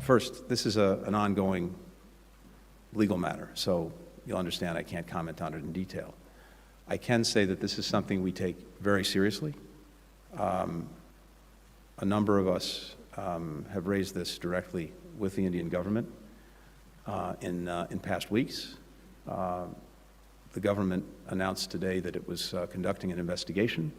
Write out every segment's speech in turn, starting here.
First, this is an ongoing legal matter, so you'll understand I can't comment on it in detail. I can say that this is something we take very seriously. A number of us have raised this directly with the Indian government in past weeks. The government announced today that it was conducting an investigation,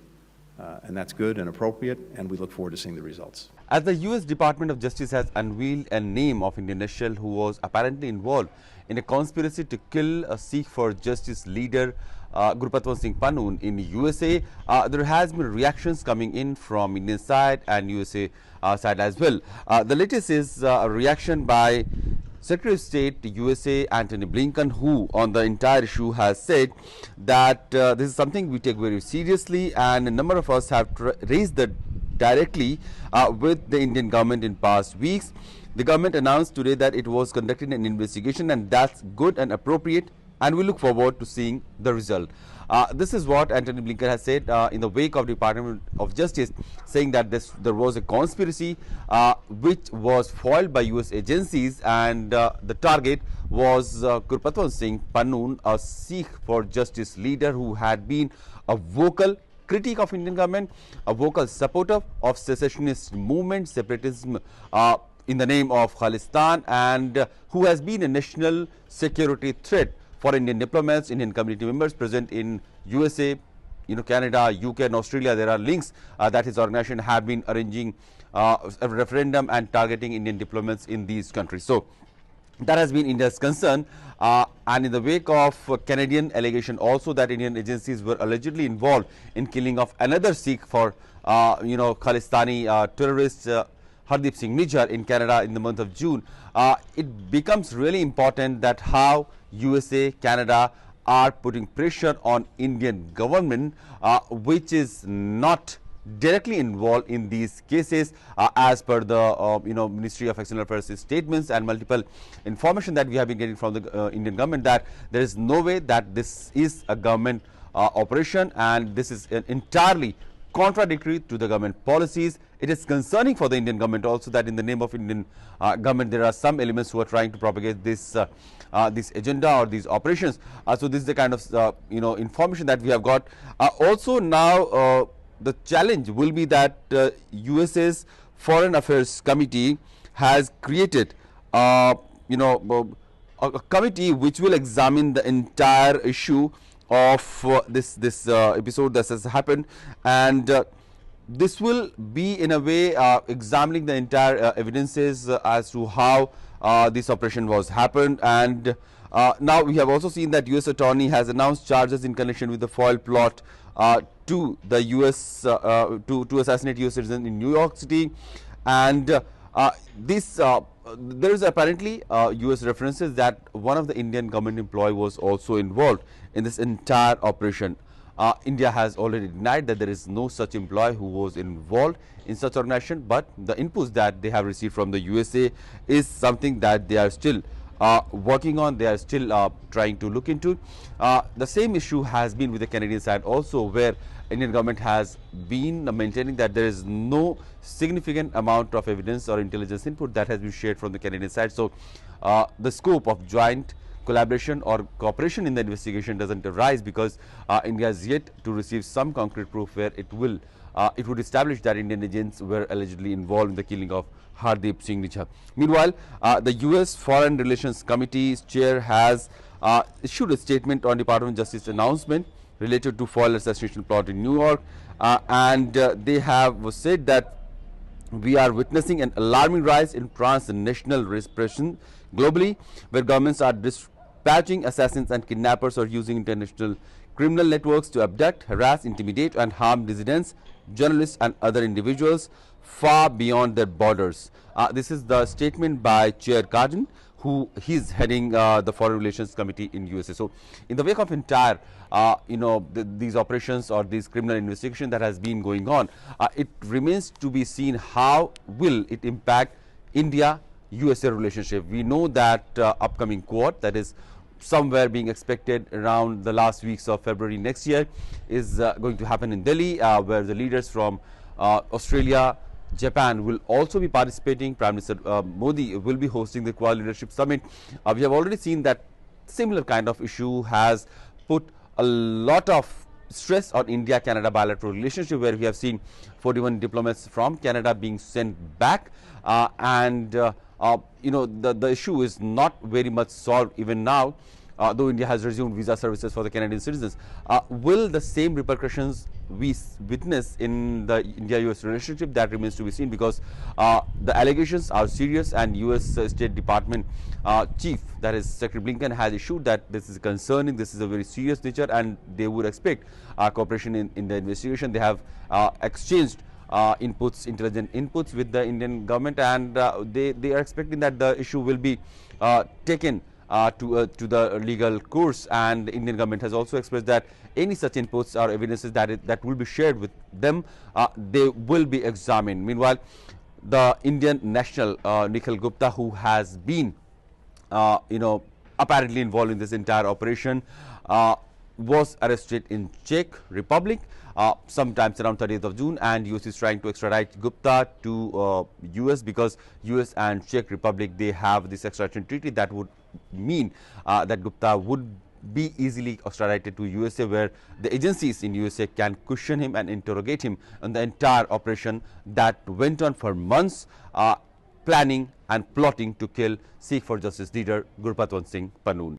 and that's good and appropriate, and we look forward to seeing the results. As the U.S. Department of Justice has unveiled a name of Indian national who was apparently involved in a conspiracy to kill a Sikh for Justice leader Gurpatwant Singh Pannun in USA, there has been reactions coming in from Indian side and USA side as well. The latest is a reaction by Secretary of State USA Antony Blinken, who on the entire issue has said that this is something we take very seriously, and a number of us have raised that directly with the Indian government in past weeks. The government announced today that it was conducting an investigation, and that's good and appropriate, and we look forward to seeing the result. This is what Antony Blinken has said in the wake of the Department of Justice, saying that there was a conspiracy which was foiled by US agencies, and the target was Gurpatwant Singh Pannun, a Sikh for Justice leader who had been a vocal critic of Indian government, a vocal supporter of secessionist movement, separatism in the name of Khalistani, and who has been a national security threat for Indian diplomats, Indian community members present in USA, Canada, UK and Australia. There are links that his organization have been arranging a referendum and targeting Indian diplomats in these countries. So that has been India's concern, and in the wake of Canadian allegation also that Indian agencies were allegedly involved in killing of another Sikh for Khalistani terrorist Hardeep Singh Nijjar in Canada in the month of June, it becomes really important that how USA, Canada are putting pressure on Indian government, which is not directly involved in these cases, as per the Ministry of External Affairs statements and multiple information that we have been getting from the Indian government, that there is no way that this is a government operation, and this is entirely contradictory to the government policies. It is concerning for the Indian government also that in the name of Indian government there are some elements who are trying to propagate this this agenda or these operations. So this is the kind of information that we have got. Also now the challenge will be that USA's Foreign Affairs Committee has created a committee which will examine the entire issue of this episode that has happened, and this will be in a way examining the entire evidences as to how this operation was happened. And now we have also seen that US attorney has announced charges in connection with the foil plot to the US to assassinate US citizen in New York City, and this there is apparently US references that one of the Indian government employee was also involved in this entire operation. India has already denied that there is no such employee who was involved in such organization, but the inputs that they have received from the USA is something that they are still working on, they are still trying to look into. The same issue has been with the Canadian side also, where Indian government has been maintaining that there is no significant amount of evidence or intelligence input that has been shared from the Canadian side. So the scope of joint collaboration or cooperation in the investigation doesn't arise, because India has yet to receive some concrete proof where it would establish that Indian agents were allegedly involved in the killing of Hardeep Singh Nijjar. Meanwhile, the US Foreign Relations Committee's chair has issued a statement on Department of Justice announcement related to foil assassination plot in New York, and they have said that we are witnessing an alarming rise in transnational repression globally, where governments are dispatching assassins and kidnappers or using international criminal networks to abduct, harass, intimidate and harm dissidents, journalists and other individuals far beyond their borders. This is the statement by Chair Cardin, who is heading the Foreign Relations Committee in USA. So in the wake of entire these operations or these criminal investigation that has been going on, it remains to be seen how will it impact India-USA relationship. We know that upcoming Quad, that is somewhere being expected around the last weeks of February next year, is going to happen in Delhi, where the leaders from Australia, Japan will also be participating. Prime Minister Modi will be hosting the Quad Leadership Summit. We have already seen that similar kind of issue has put a lot of stress on India-Canada bilateral relationship, where we have seen 41 diplomats from Canada being sent back, and the issue is not very much solved even now, though India has resumed visa services for the Canadian citizens. Will the same repercussions we witness in the India-US relationship? That remains to be seen, because the allegations are serious, and US State Department chief, that is Secretary Blinken, has issued that this is concerning, this is a very serious nature, and they would expect cooperation in the investigation. They have exchanged intelligent inputs with the Indian government, and they are expecting that the issue will be taken to the legal course. And the Indian government has also expressed that any such inputs or evidences that will be shared with them, they will be examined. Meanwhile, the Indian national Nikhil Gupta, who has been apparently involved in this entire operation, was arrested in Czech Republic sometimes around 30th of June, and US is trying to extradite Gupta to US, because US and Czech Republic, they have this extradition treaty that would mean that Gupta would be easily extradited to USA, where the agencies in USA can question him and interrogate him on the entire operation that went on for months, planning and plotting to kill Seek for Justice leader Gurpatwant Singh Pannun.